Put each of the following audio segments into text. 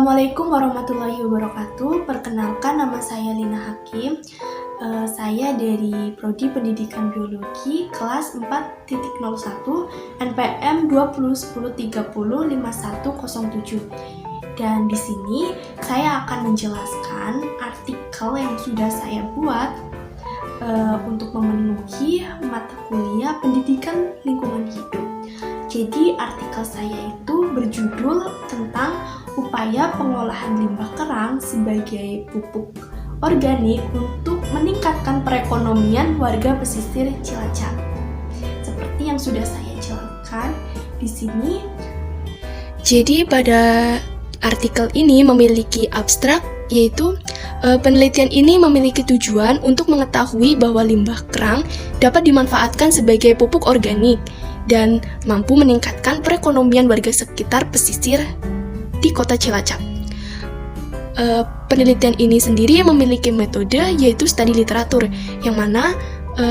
Assalamualaikum warahmatullahi wabarakatuh. Perkenalkan, nama saya Lina Hakim. Saya dari Prodi Pendidikan Biologi kelas 4.01 NPM 2010305107. Dan di sini saya akan menjelaskan artikel yang sudah saya buat untuk memenuhi mata kuliah Pendidikan Lingkungan Hidup. Jadi artikel saya itu berjudul tentang upaya pengolahan limbah kerang sebagai pupuk organik untuk meningkatkan perekonomian warga pesisir Cilacap. Seperti yang sudah saya jelaskan di sini. Jadi pada artikel ini memiliki abstrak, yaitu penelitian ini memiliki tujuan untuk mengetahui bahwa limbah kerang dapat dimanfaatkan sebagai pupuk organik dan mampu meningkatkan perekonomian warga sekitar pesisir di kota Cilacap. Penelitian ini sendiri memiliki metode yaitu studi literatur yang mana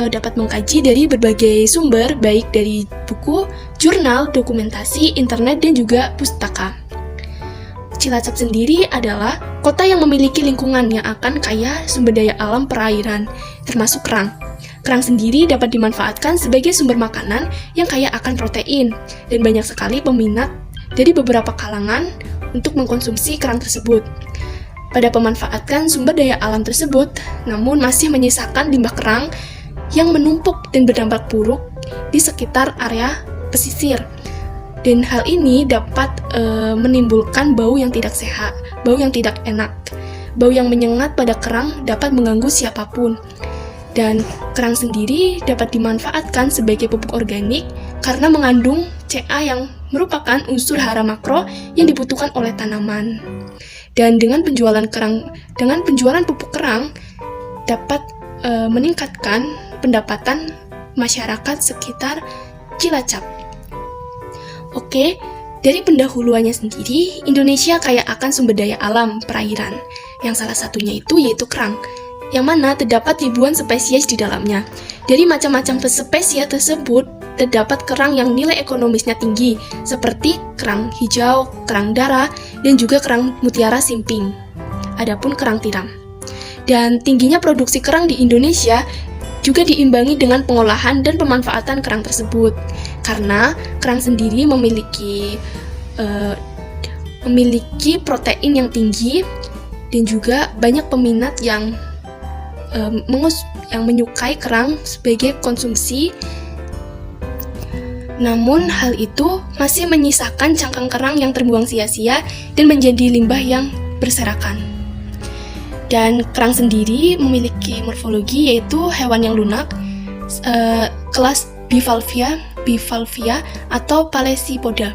dapat mengkaji dari berbagai sumber baik dari buku, jurnal, dokumentasi, internet, dan juga pustaka. Cilacap sendiri adalah kota yang memiliki lingkungan yang akan kaya sumber daya alam perairan, termasuk kerang. Kerang sendiri dapat dimanfaatkan sebagai sumber makanan yang kaya akan protein, dan banyak sekali peminat dari beberapa kalangan untuk mengkonsumsi kerang tersebut. Pada pemanfaatan sumber daya alam tersebut, namun masih menyisakan limbah kerang yang menumpuk dan berdampak buruk di sekitar area pesisir. Dan hal ini dapat menimbulkan bau yang tidak sehat, bau yang tidak enak. Bau yang menyengat pada kerang dapat mengganggu siapapun. Dan kerang sendiri dapat dimanfaatkan sebagai pupuk organik karena mengandung Ca yang merupakan unsur hara makro yang dibutuhkan oleh tanaman. Dan dengan penjualan pupuk kerang dapat meningkatkan pendapatan masyarakat sekitar Cilacap. Oke, dari pendahuluannya sendiri, Indonesia kaya akan sumber daya alam perairan, yang salah satunya yaitu kerang, yang mana terdapat ribuan spesies di dalamnya. Dari macam-macam spesies tersebut, terdapat kerang yang nilai ekonomisnya tinggi, seperti kerang hijau, kerang darah, dan juga kerang mutiara simping. Adapun kerang tiram. Dan tingginya produksi kerang di Indonesia juga diimbangi dengan pengolahan dan pemanfaatan kerang tersebut. Karena kerang sendiri memiliki protein yang tinggi dan juga banyak peminat yang menyukai kerang sebagai konsumsi. Namun hal itu masih menyisakan cangkang kerang yang terbuang sia-sia dan menjadi limbah yang berserakan. Dan kerang sendiri memiliki morfologi yaitu hewan yang lunak, kelas Bivalvia atau Palesypoda.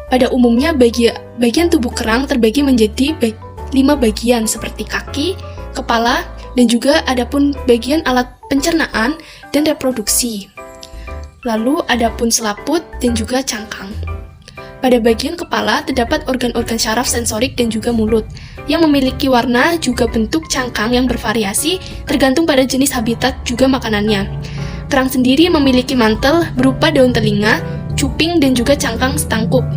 Pada umumnya bagian tubuh kerang terbagi menjadi 5 bagian seperti kaki, kepala, dan juga adapun bagian alat pencernaan dan reproduksi. Lalu adapun selaput dan juga cangkang. Pada bagian kepala terdapat organ-organ syaraf sensorik dan juga mulut yang memiliki warna juga bentuk cangkang yang bervariasi tergantung pada jenis habitat juga makanannya. Kerang sendiri memiliki mantel berupa daun telinga, cuping, dan juga cangkang setangkup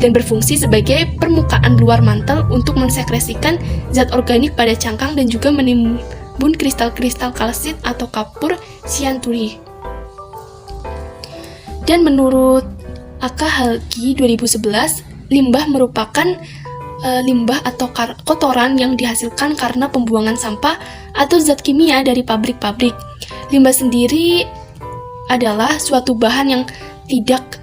dan berfungsi sebagai permukaan luar mantel untuk mensekresikan zat organik pada cangkang dan juga menimbun kristal-kristal kalsit atau kapur sianturi. Dan menurut AKHLGI 2011, limbah merupakan limbah atau kotoran yang dihasilkan karena pembuangan sampah atau zat kimia dari pabrik-pabrik. Limbah sendiri adalah suatu bahan yang tidak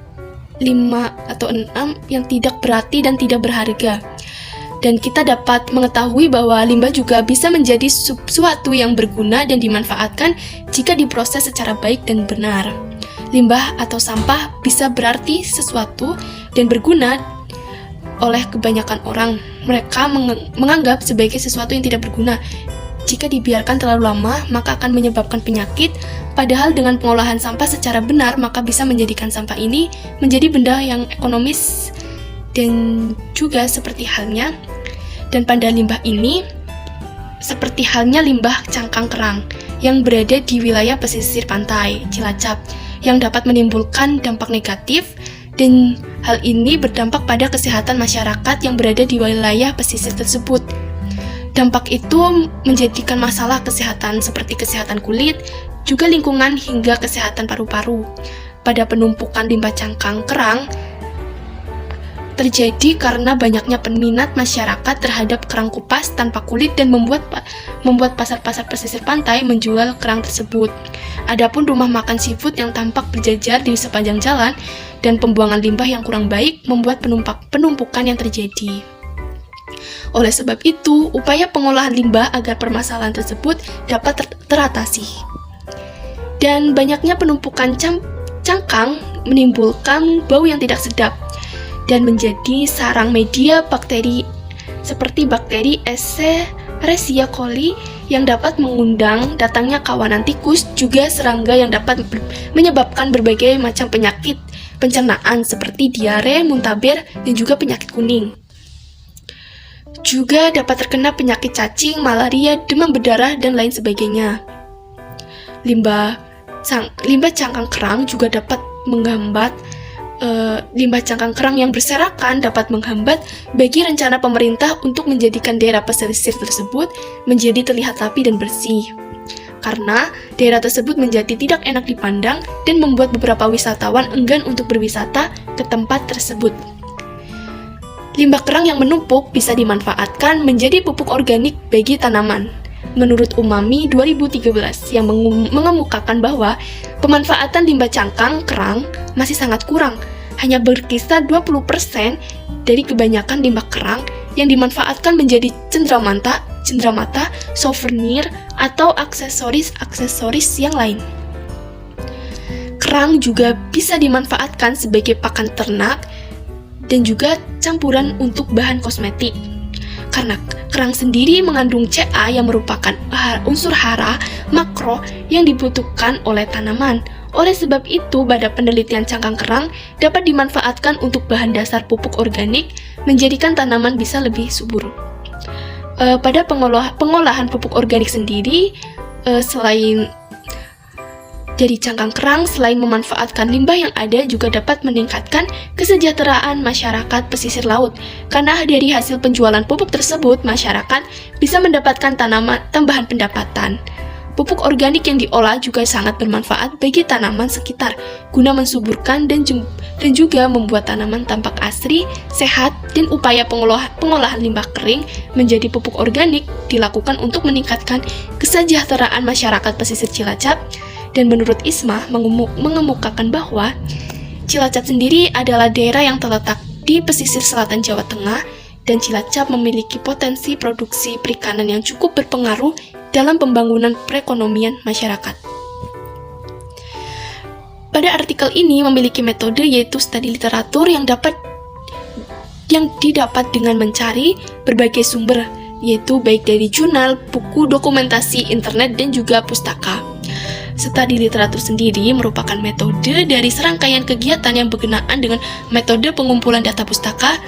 5 atau 6 yang tidak berarti dan tidak berharga. Dan kita dapat mengetahui bahwa limbah juga bisa menjadi sesuatu yang berguna dan dimanfaatkan jika diproses secara baik dan benar. Limbah atau sampah bisa berarti sesuatu dan berguna oleh kebanyakan orang. Mereka menganggap sebagai sesuatu yang tidak berguna. Jika dibiarkan terlalu lama, maka akan menyebabkan penyakit. Padahal dengan pengolahan sampah secara benar, maka bisa menjadikan sampah ini menjadi benda yang ekonomis dan juga seperti halnya. Dan pada limbah ini, seperti halnya limbah cangkang kerang yang berada di wilayah pesisir pantai Cilacap, yang dapat menimbulkan dampak negatif dan Hal ini berdampak pada kesehatan masyarakat yang berada di wilayah pesisir tersebut. Dampak itu menjadikan masalah kesehatan seperti kesehatan kulit, juga lingkungan hingga kesehatan paru-paru. Pada penumpukan limbah cangkang kerang terjadi karena banyaknya peminat masyarakat terhadap kerang kupas tanpa kulit dan membuat pasar-pasar pesisir pantai menjual kerang tersebut. Adapun rumah makan seafood yang tampak berjajar di sepanjang jalan dan pembuangan limbah yang kurang baik membuat penumpukan yang terjadi. Oleh sebab itu, upaya pengolahan limbah agar permasalahan tersebut dapat teratasi. Dan banyaknya penumpukan cangkang menimbulkan bau yang tidak sedap dan menjadi sarang media bakteri seperti bakteri Escherichia coli yang dapat mengundang datangnya kawanan tikus, juga serangga yang dapat menyebabkan berbagai macam penyakit pencernaan seperti diare, muntaber, dan juga penyakit kuning. Juga dapat terkena penyakit cacing, malaria, demam berdarah, dan lain sebagainya. Limbah cangkang kerang juga dapat menghambat limbah cangkang kerang yang berserakan dapat menghambat bagi rencana pemerintah untuk menjadikan daerah pesisir tersebut menjadi terlihat rapi dan bersih. Karena daerah tersebut menjadi tidak enak dipandang dan membuat beberapa wisatawan enggan untuk berwisata ke tempat tersebut. Limbah kerang yang menumpuk bisa dimanfaatkan menjadi pupuk organik bagi tanaman. Menurut Umami 2013 yang mengemukakan bahwa pemanfaatan limbah cangkang kerang masih sangat kurang, hanya berkisar 20% dari kebanyakan limbah kerang yang dimanfaatkan menjadi cenderamata, souvenir, atau aksesoris yang lain. Kerang juga bisa dimanfaatkan sebagai pakan ternak dan juga campuran untuk bahan kosmetik. Karena kerang sendiri mengandung Ca yang merupakan unsur hara makro yang dibutuhkan oleh tanaman. Oleh sebab itu, pada penelitian cangkang kerang dapat dimanfaatkan untuk bahan dasar pupuk organik, menjadikan tanaman bisa lebih subur. Pada pengolahan pupuk organik sendiri, selain dari cangkang kerang, selain memanfaatkan limbah yang ada, juga dapat meningkatkan kesejahteraan masyarakat pesisir laut. Karena dari hasil penjualan pupuk tersebut, masyarakat bisa mendapatkan tambahan pendapatan. Pupuk organik yang diolah juga sangat bermanfaat bagi tanaman sekitar, guna mensuburkan dan juga membuat tanaman tampak asri, sehat, dan upaya pengolahan limbah kering menjadi pupuk organik dilakukan untuk meningkatkan kesejahteraan masyarakat pesisir Cilacap. Dan menurut Isma mengemukakan bahwa Cilacap sendiri adalah daerah yang terletak di pesisir selatan Jawa Tengah, dan Cilacap memiliki potensi produksi perikanan yang cukup berpengaruh dalam pembangunan perekonomian masyarakat. Pada artikel ini memiliki metode yaitu studi literatur yang didapat dengan mencari berbagai sumber, yaitu baik dari jurnal, buku, dokumentasi, internet, dan juga pustaka. Studi literatur sendiri merupakan metode dari serangkaian kegiatan yang berkenaan dengan metode pengumpulan data pustaka,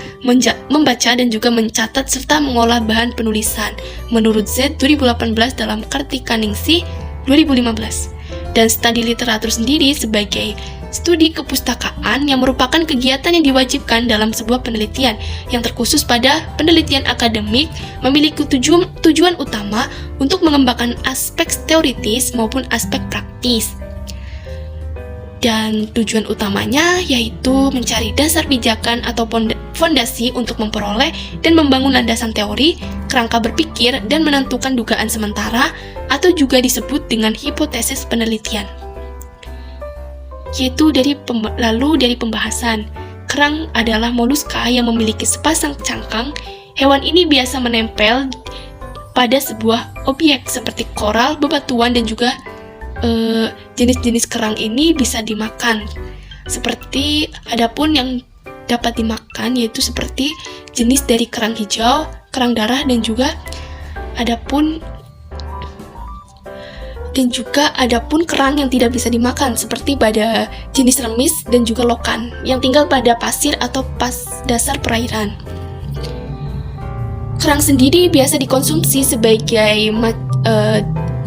membaca dan juga mencatat serta mengolah bahan penulisan menurut Z 2018 dalam Kartikaningsih 2015. Dan studi literatur sendiri sebagai studi kepustakaan yang merupakan kegiatan yang diwajibkan dalam sebuah penelitian yang terkhusus pada penelitian akademik, memiliki tujuan utama untuk mengembangkan aspek teoritis maupun aspek praktis. Dan tujuan utamanya yaitu mencari dasar pijakan atau fondasi untuk memperoleh dan membangun landasan teori, kerangka berpikir, dan menentukan dugaan sementara atau juga disebut dengan hipotesis penelitian. Yaitu dari pembahasan, kerang adalah moluska yang memiliki sepasang cangkang. Hewan ini biasa menempel pada sebuah objek seperti koral, bebatuan, dan juga jenis-jenis kerang ini bisa dimakan. Seperti adapun yang dapat dimakan yaitu seperti jenis dari kerang hijau, kerang darah, dan juga adapun kerang yang tidak bisa dimakan seperti pada jenis remis dan juga lokan yang tinggal pada pasir atau dasar perairan. Kerang sendiri biasa dikonsumsi sebagai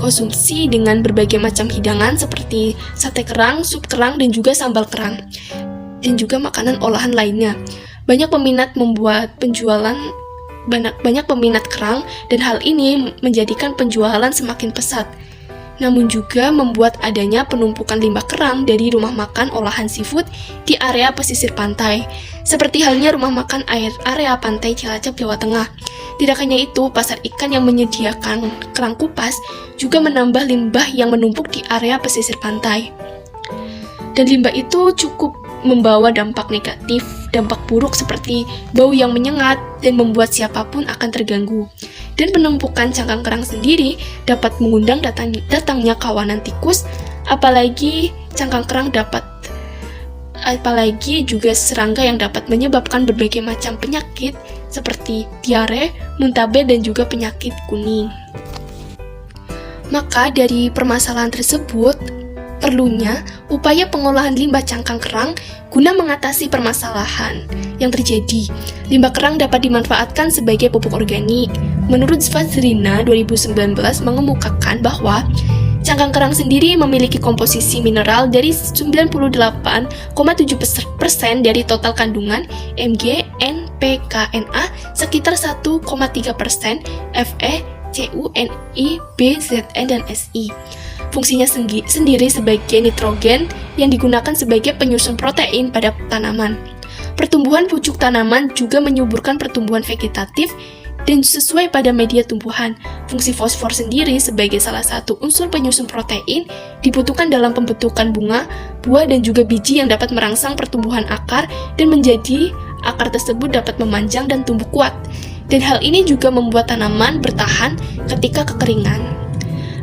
konsumsi dengan berbagai macam hidangan seperti sate kerang, sup kerang, dan juga sambal kerang. dan juga makanan olahan lainnya. Banyak peminat kerang dan hal ini menjadikan penjualan semakin pesat. Namun juga membuat adanya penumpukan limbah kerang dari rumah makan olahan seafood di area pesisir pantai, seperti halnya rumah makan area pantai Cilacap, Jawa Tengah. Tidak hanya itu, pasar ikan yang menyediakan kerang kupas juga menambah limbah yang menumpuk di area pesisir pantai. Dan limbah itu cukup membawa dampak negatif, dampak buruk seperti bau yang menyengat dan membuat siapapun akan terganggu. Dan penumpukan cangkang kerang sendiri dapat mengundang datangnya kawanan tikus, apalagi juga serangga yang dapat menyebabkan berbagai macam penyakit seperti diare, muntaber, dan juga penyakit kuning. Maka dari permasalahan tersebut, perlunya upaya pengolahan limbah cangkang kerang guna mengatasi permasalahan yang terjadi. Limbah kerang dapat dimanfaatkan sebagai pupuk organik. Menurut Fazrina 2019 mengemukakan bahwa cangkang kerang sendiri memiliki komposisi mineral dari 98,7% dari total kandungan Mg, N, P, K, Na, sekitar 1,3% Fe, Cu, Ni, B, Zn, dan Si. Fungsinya sendiri sebagai nitrogen yang digunakan sebagai penyusun protein pada tanaman. Pertumbuhan pucuk tanaman juga menyuburkan pertumbuhan vegetatif dan sesuai pada media tumbuhan. Fungsi fosfor sendiri sebagai salah satu unsur penyusun protein dibutuhkan dalam pembentukan bunga, buah, dan juga biji yang dapat merangsang pertumbuhan akar dan menjadi akar tersebut dapat memanjang dan tumbuh kuat. Dan hal ini juga membuat tanaman bertahan ketika kekeringan.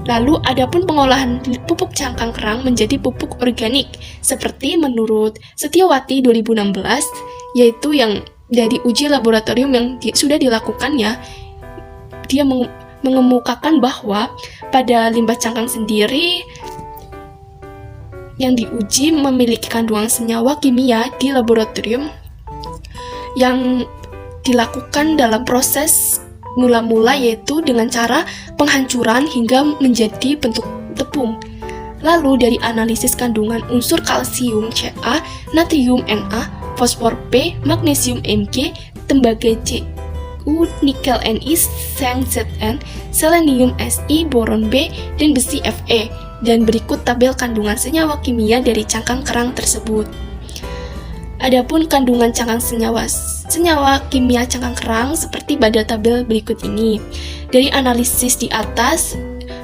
Lalu adapun pengolahan pupuk cangkang kerang menjadi pupuk organik seperti menurut Setiawati 2016, yaitu yang dari uji laboratorium yang sudah dilakukannya. Dia mengemukakan bahwa pada limbah cangkang sendiri yang diuji memiliki kandungan senyawa kimia di laboratorium yang dilakukan dalam proses mula-mula, yaitu dengan cara penghancuran hingga menjadi bentuk tepung. Lalu dari analisis kandungan unsur kalsium Ca, natrium Na, fosfor P, magnesium Mg, tembaga Cu, nikel Ni, seng Zn, selenium Si, boron B, dan besi Fe. Dan berikut tabel kandungan senyawa kimia dari cangkang kerang tersebut. Adapun kandungan senyawa kimia cangkang kerang seperti pada tabel berikut ini. Dari analisis di atas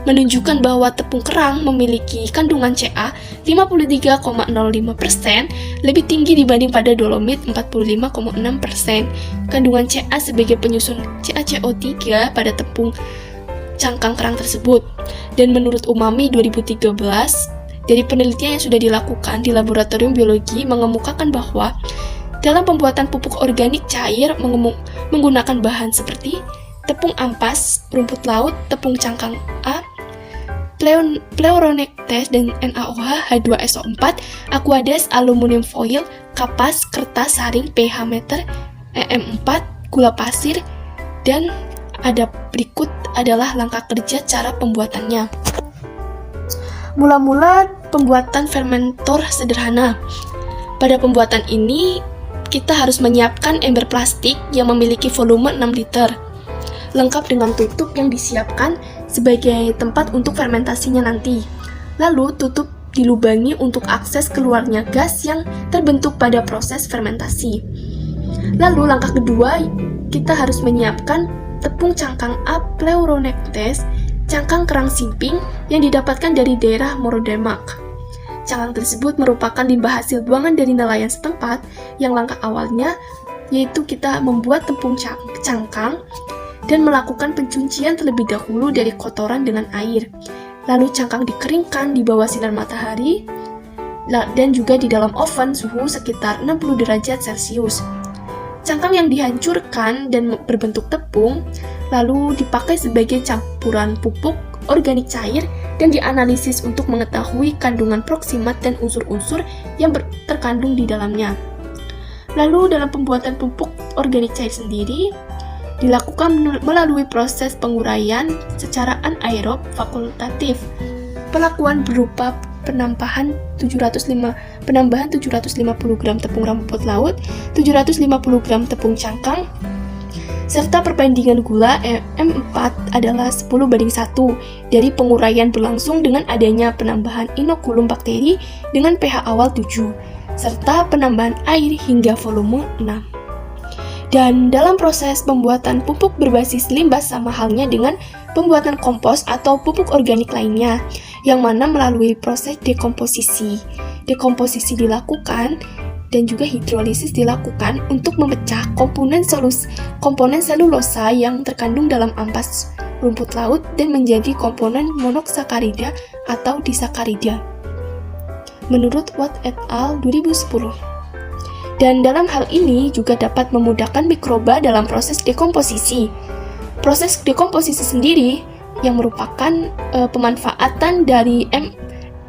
menunjukkan bahwa tepung kerang memiliki kandungan Ca 53,05%, lebih tinggi dibanding pada dolomit 45,6%. Kandungan Ca sebagai penyusun CaCO3 pada tepung cangkang kerang tersebut. Dan menurut Umami 2013, dari penelitian yang sudah dilakukan di laboratorium biologi mengemukakan bahwa dalam pembuatan pupuk organik cair menggunakan bahan seperti tepung ampas, rumput laut, tepung cangkang A, pleuronectes dan NaOH, H2SO4, aqueous, aluminium foil, kapas, kertas, saring, pH meter, EM4, gula pasir, dan ada berikut adalah langkah kerja cara pembuatannya. Mula-mula pembuatan fermentor sederhana. Pada pembuatan ini, kita harus menyiapkan ember plastik yang memiliki volume 6 liter, lengkap dengan tutup yang disiapkan sebagai tempat untuk fermentasinya nanti. Lalu tutup dilubangi untuk akses keluarnya gas yang terbentuk pada proses fermentasi. Lalu langkah kedua, kita harus menyiapkan tepung cangkang A pleuronectes, cangkang kerang simping yang didapatkan dari daerah Morodemak. Cangkang tersebut merupakan limbah hasil buangan dari nelayan setempat yang langkah awalnya yaitu kita membuat tepung cangkang dan melakukan pencucian terlebih dahulu dari kotoran dengan air. Lalu cangkang dikeringkan di bawah sinar matahari dan juga di dalam oven suhu sekitar 60 derajat Celcius. Cangkang yang dihancurkan dan berbentuk tepung lalu dipakai sebagai campuran pupuk organik cair dan dianalisis untuk mengetahui kandungan proksimat dan unsur-unsur yang terkandung di dalamnya. Lalu dalam pembuatan pupuk organik cair sendiri dilakukan melalui proses penguraian secara anaerob fakultatif. Perlakuan berupa penambahan 750 gram tepung rumput laut, 750 gram tepung cangkang, serta perbandingan gula M4 adalah 10:1 dari penguraian berlangsung dengan adanya penambahan inokulum bakteri dengan pH awal 7, serta penambahan air hingga volume 6. Dan dalam proses pembuatan pupuk berbasis limbah sama halnya dengan pembuatan kompos atau pupuk organik lainnya, yang mana melalui proses dekomposisi. Dekomposisi dilakukan dan juga hidrolisis dilakukan untuk memecah komponen selulosa yang terkandung dalam ampas rumput laut dan menjadi komponen monosakarida atau disakarida. Menurut Watt et al. 2010. Dan dalam hal ini juga dapat memudahkan mikroba dalam proses dekomposisi. Proses dekomposisi sendiri yang merupakan pemanfaatan dari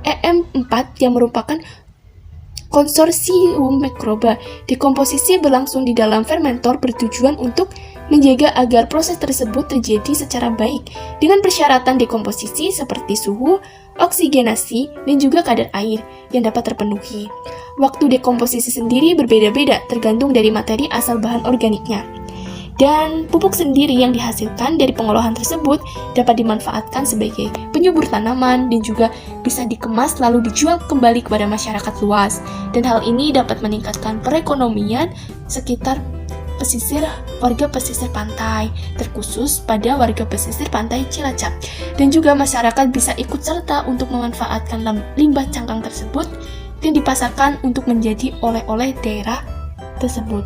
EM4 yang merupakan konsorsium mikroba. Dekomposisi berlangsung di dalam fermentor bertujuan untuk menjaga agar proses tersebut terjadi secara baik dengan persyaratan dekomposisi seperti suhu, oksigenasi, dan juga kadar air yang dapat terpenuhi. Waktu dekomposisi sendiri berbeda-beda tergantung dari materi asal bahan organiknya. Dan pupuk sendiri yang dihasilkan dari pengolahan tersebut dapat dimanfaatkan sebagai penyubur tanaman dan juga bisa dikemas lalu dijual kembali kepada masyarakat luas. Dan hal ini dapat meningkatkan perekonomian sekitar warga pesisir pantai, terkhusus pada warga pesisir pantai Cilacap. Dan juga masyarakat bisa ikut serta untuk memanfaatkan limbah cangkang tersebut dan dipasarkan untuk menjadi oleh-oleh daerah tersebut.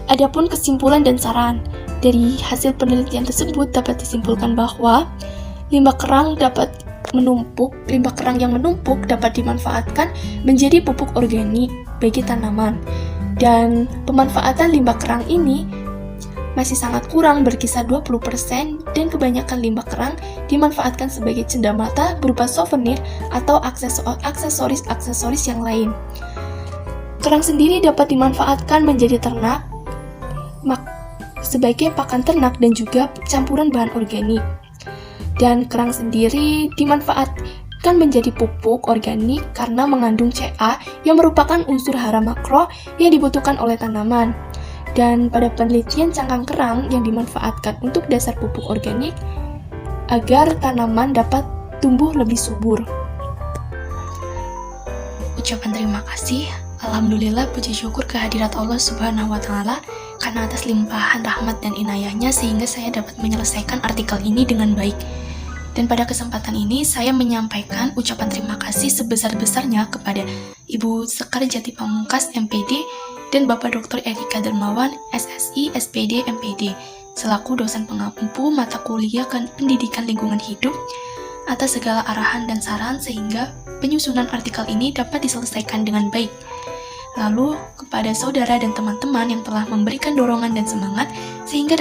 Adapun kesimpulan dan saran dari hasil penelitian tersebut dapat disimpulkan bahwa limbah kerang yang menumpuk dapat dimanfaatkan menjadi pupuk organik bagi tanaman. Dan pemanfaatan limbah kerang ini masih sangat kurang, berkisar 20%, dan kebanyakan limbah kerang dimanfaatkan sebagai cenderamata berupa souvenir atau aksesoris yang lain. Kerang sendiri dapat dimanfaatkan menjadi ternak, sebagai pakan ternak dan juga campuran bahan organik. Dan kerang sendiri dimanfaatkan menjadi pupuk organik karena mengandung Ca yang merupakan unsur hara makro yang dibutuhkan oleh tanaman. Dan pada penelitian cangkang kerang yang dimanfaatkan untuk dasar pupuk organik agar tanaman dapat tumbuh lebih subur. Ucapan terima kasih, alhamdulillah, puji syukur kehadirat Allah Subhanahu wa Ta'ala karena atas limpahan rahmat dan inayahnya sehingga saya dapat menyelesaikan artikel ini dengan baik. Dan pada kesempatan ini saya menyampaikan ucapan terima kasih sebesar-besarnya kepada Ibu Sekar Jati Pamungkas MPD dan Bapak Dr. Erika Dermawan SSI SPD MPD selaku dosen pengampu mata kuliah pendidikan lingkungan hidup atas segala arahan dan saran sehingga penyusunan artikel ini dapat diselesaikan dengan baik. Lalu kepada saudara dan teman-teman yang telah memberikan dorongan dan semangat sehingga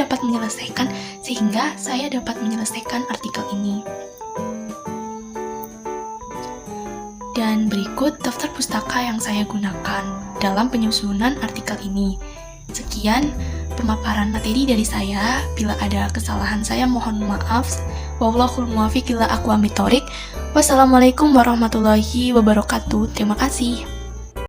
saya dapat menyelesaikan artikel ini. Dan berikut daftar pustaka yang saya gunakan dalam penyusunan artikel ini. Sekian pemaparan materi dari saya. Bila ada kesalahan saya mohon maaf. Wallahul muwaffiq ila aqwamit thoriq. Wassalamualaikum warahmatullahi wabarakatuh. Terima kasih.